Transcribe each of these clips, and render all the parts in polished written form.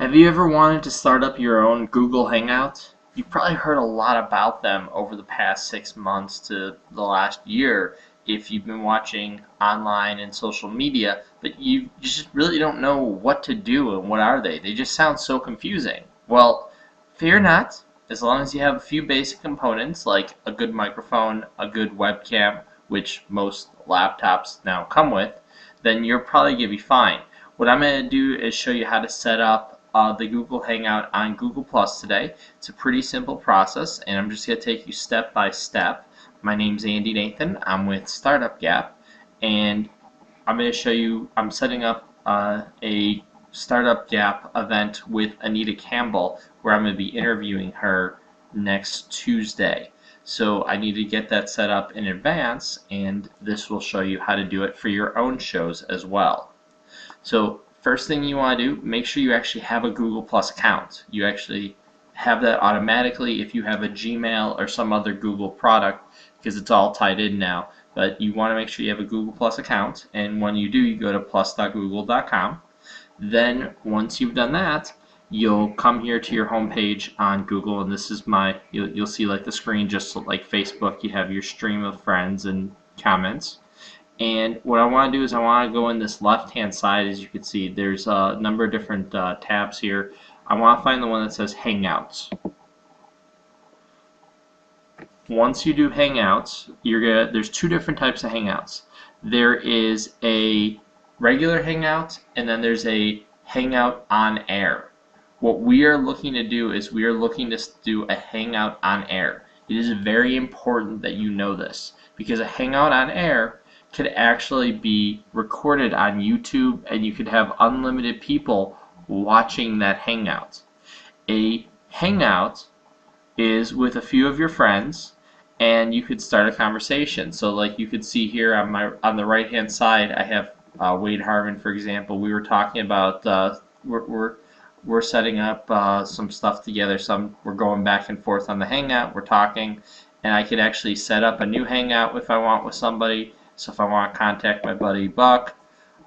Have you ever wanted to start up your own Google Hangout? You've probably heard a lot about them over the past 6 months to the last year if you've been watching online and social media, but you just really don't know what to do and what are they. They just sound so confusing. Well, fear not. As long as you have a few basic components like a good microphone, a good webcam, which most laptops now come with, then you're probably going to be fine. What I'm going to do is show you how to set up the Google Hangout on Google Plus today. It's a pretty simple process, and I'm just going to take you step by step. My name's Andy Nathan. I'm with Startup Gap, and I'm going to show you, I'm setting up a Startup Gap event with Anita Campbell where I'm going to be interviewing her next Tuesday. So I need to get that set up in advance, and this will show you how to do it for your own shows as well. So first thing you want to do, make sure you actually have a Google Plus account. You actually have that automatically if you have a Gmail or some other Google product, because it's all tied in now. But you want to make sure you have a Google Plus account, and when you do, you go to plus.google.com. Then once you've done that, you'll come here to your home page on Google, and this is you'll see like the screen just like Facebook. You have your stream of friends and comments. And what I want to do is I want to go in this left-hand side. As you can see, there's a number of different tabs here. I want to find the one that says Hangouts. Once you do Hangouts, there's two different types of Hangouts. There is a regular Hangout, and then there's a Hangout on air. What we are looking to do is we are looking to do a Hangout on air. It is very important that you know this, because a Hangout on air could actually be recorded on YouTube, and you could have unlimited people watching that Hangout. A Hangout is with a few of your friends, and you could start a conversation. So like you could see here on the right hand side, I have Wade Harmon, for example. We were talking about we're setting up some stuff together. We're going back and forth on the Hangout. We're talking, and I could actually set up a new Hangout if I want with somebody. So if I want to contact my buddy Buck,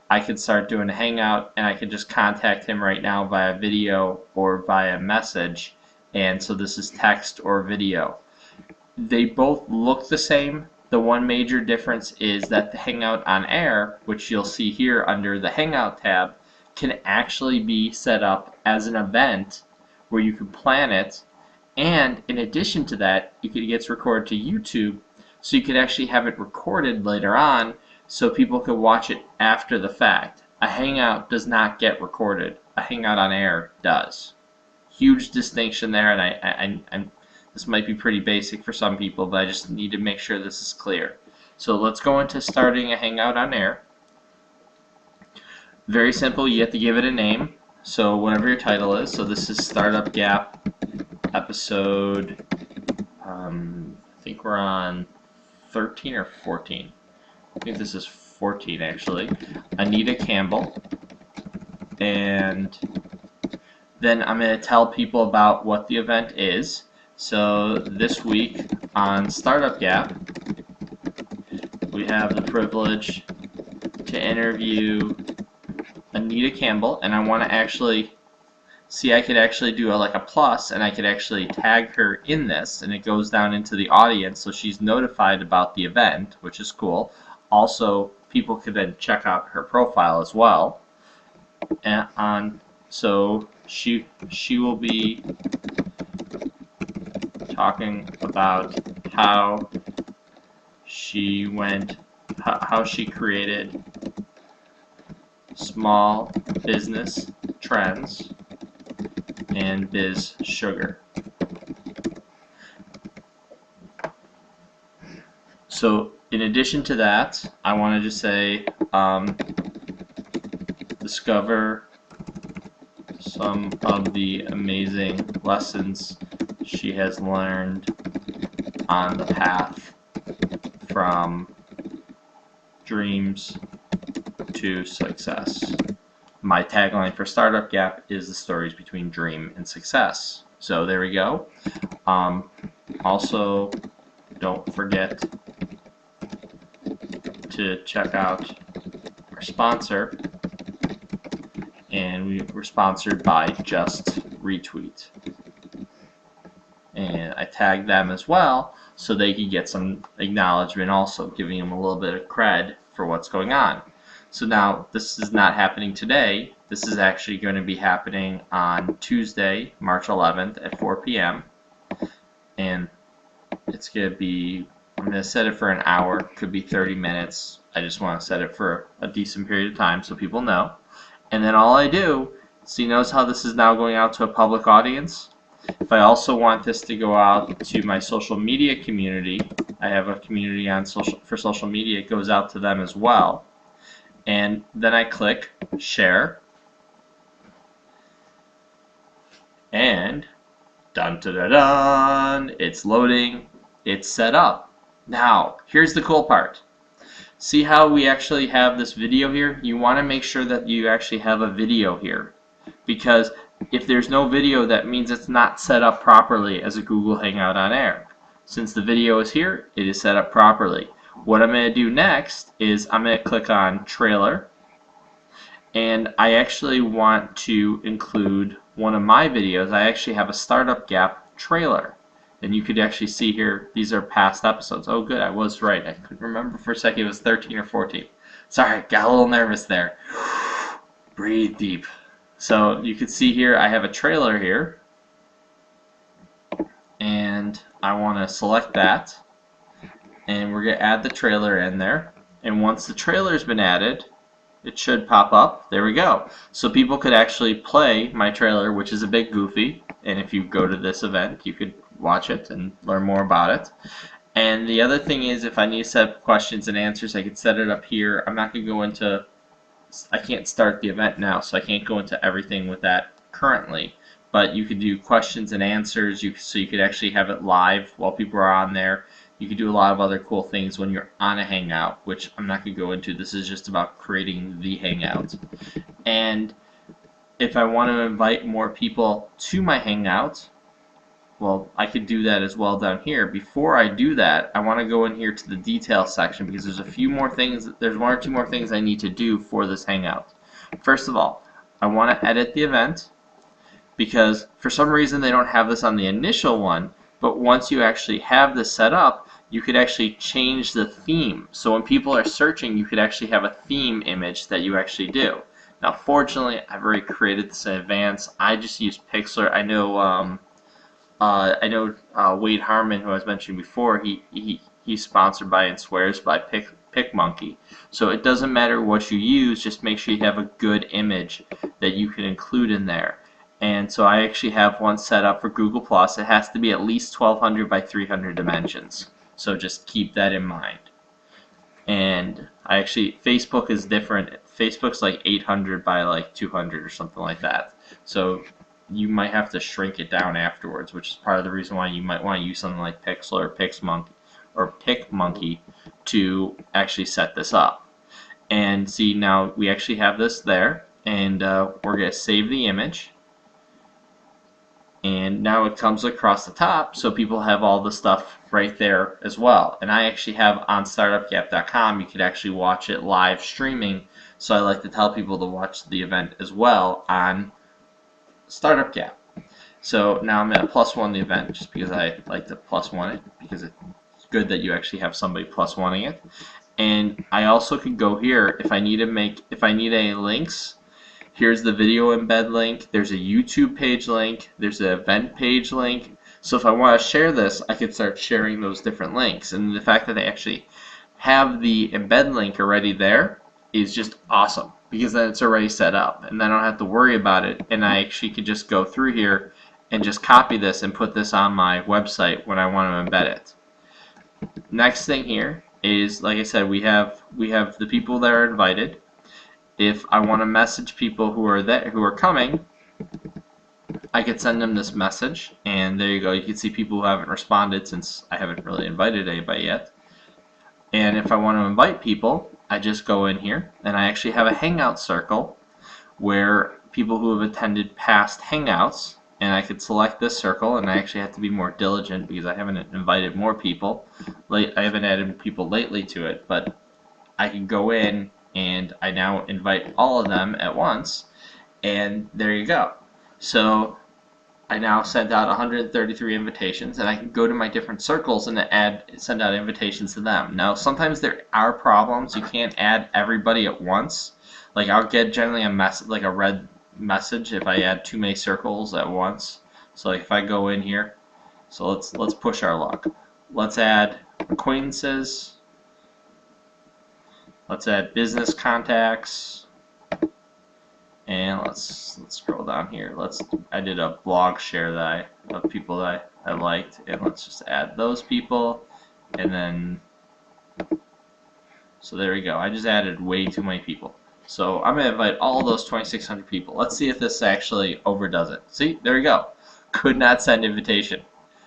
I could start doing a Hangout, and I could just contact him right now via video or via message. And so this is text or video. They both look the same. The one major difference is that the Hangout on air, which you'll see here under the Hangout tab, can actually be set up as an event where you can plan it, and in addition to that, it gets recorded to YouTube, so you could actually have it recorded later on so people could watch it after the fact. A Hangout does not get recorded. A Hangout on air does. Huge distinction there, and this might be pretty basic for some people, but I just need to make sure this is clear. So let's go into starting a Hangout on air. Very simple. You have to give it a name. So whatever your title is. So this is Startup Gap episode, I think we're on 13 or 14. I think this is 14 actually. Anita Campbell. And then I'm going to tell people about what the event is. So this week on Startup Gap, we have the privilege to interview Anita Campbell, and I want to actually see, I could actually do like a plus, and I could actually tag her in this, and it goes down into the audience, so she's notified about the event, which is cool. Also, people could then check out her profile as well. So she will be talking about how she created small business trends and biz sugar. So in addition to that, I want to just say discover some of the amazing lessons she has learned on the path from dreams to success. My tagline for Startup Gap is the stories between dream and success. So there we go. Also, don't forget to check out our sponsor, and we were sponsored by Just Retweet. And I tagged them as well so they could get some acknowledgement also, giving them a little bit of cred for what's going on. So now this is not happening today. This is actually going to be happening on Tuesday, March 11th at 4 p.m. And it's going to be, I'm going to set it for an hour, could be 30 minutes. I just want to set it for a decent period of time so people know. And then all I do, so you notice how this is now going out to a public audience? If I also want this to go out to my social media community, I have a community on for social media, it goes out to them as well. And then I click share, and dun dun dun dun, it's loading, it's set up. Now, here's the cool part. See how we actually have this video here? You want to make sure that you actually have a video here, because if there's no video, that means it's not set up properly as a Google Hangout on Air. Since the video is here, it is set up properly. What I'm going to do next is I'm going to click on trailer, and I actually want to include one of my videos. I actually have a Startup Gap trailer, and you could actually see here these are past episodes. Oh good, I was right. I couldn't remember for a second it was 13 or 14. Sorry, got a little nervous there. Breathe deep. So you can see here I have a trailer here, and I want to select that, and we're going to add the trailer in there. And once the trailer's been added, it should pop up. There we go. So people could actually play my trailer, which is a bit goofy, and if you go to this event you could watch it and learn more about it. And the other thing is, if I need to set up questions and answers, I could set it up here. I'm not going to go into, I can't start the event now, so I can't go into everything with that currently. But you could do questions and answers, so you could actually have it live while people are on there. You could do a lot of other cool things when you're on a Hangout, which I'm not going to go into. This is just about creating the Hangout. And if I want to invite more people to my Hangout, well, I could do that as well down here. Before I do that, I want to go in here to the details section, because there's a few more things, there's one or two more things I need to do for this Hangout. First of all, I want to edit the event, because for some reason they don't have this on the initial one, but once you actually have this set up, you could actually change the theme. So when people are searching, you could actually have a theme image that you actually do. Now fortunately, I've already created this in advance. I just use Pixlr. I know Wade Harmon, who I was mentioning before, he's sponsored by and swears by PicMonkey. So it doesn't matter what you use, just make sure you have a good image that you can include in there. And so I actually have one set up for Google Plus. It has to be at least 1200 by 300 dimensions. So just keep that in mind. And Facebook is different. Facebook's like 800 by like 200 or something like that. So you might have to shrink it down afterwards, which is part of the reason why you might want to use something like Pixlr or PicMonkey to actually set this up. And see, now we actually have this there, and we're going to save the image. And now it comes across the top, so people have all the stuff right there as well. And I actually have on startupgap.com, you could actually watch it live streaming. So I like to tell people to watch the event as well on Startup Gap. So now I'm going to +1 the event, just because I like to +1 it, because it's good that you actually have somebody +1ing it. And I also could go here if I need any links. Here's the video embed link, there's a YouTube page link, there's an event page link. So if I want to share this, I could start sharing those different links. And the fact that they actually have the embed link already there is just awesome, because then it's already set up and I don't have to worry about it, and I actually could just go through here and just copy this and put this on my website when I want to embed it. Next thing here is, like I said, we have the people that are invited. If I want to message people who are coming, I could send them this message, and there you go. You can see people who haven't responded, since I haven't really invited anybody yet. And if I want to invite people, I just go in here, and I actually have a Hangout circle where people who have attended past Hangouts, and I could select this circle, and I actually have to be more diligent because I haven't invited more people. I haven't added people lately to it, but I can go in and I now invite all of them at once, and there you go. So I now sent out 133 invitations, and I can go to my different circles and send out invitations to them. Now, sometimes there are problems. You can't add everybody at once. Like I'll get generally a message, like a red message, if I add too many circles at once. So like if I go in here, so let's push our luck. Let's add acquaintances. Let's add business contacts. And let's scroll down here. I did a blog share that of people that I liked, and let's just add those people, and then so there we go. I just added way too many people. So I'm gonna invite all those 2,600 people. Let's see if this actually overdoes it. See, there we go. Could not send invitation.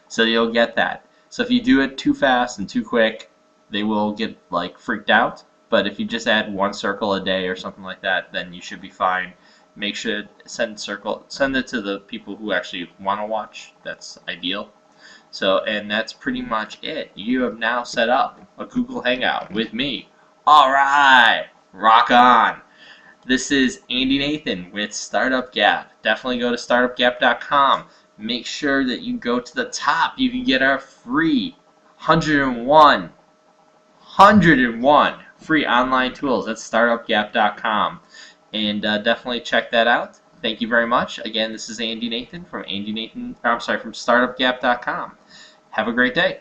So you'll get that. So if you do it too fast and too quick, they will get like freaked out. But if you just add one circle a day or something like that, then you should be fine. Make sure to send it to the people who actually want to watch. That's ideal. So, and that's pretty much it. You have now set up a Google Hangout with me. All right, rock on. This is Andy Nathan with Startup Gap. Definitely go to startupgap.com. Make sure that you go to the top. You can get our free 101 free online tools. That's startupgap.com. And definitely check that out. Thank you very much. Again, this is Andy Nathan from from startupgap.com. Have a great day.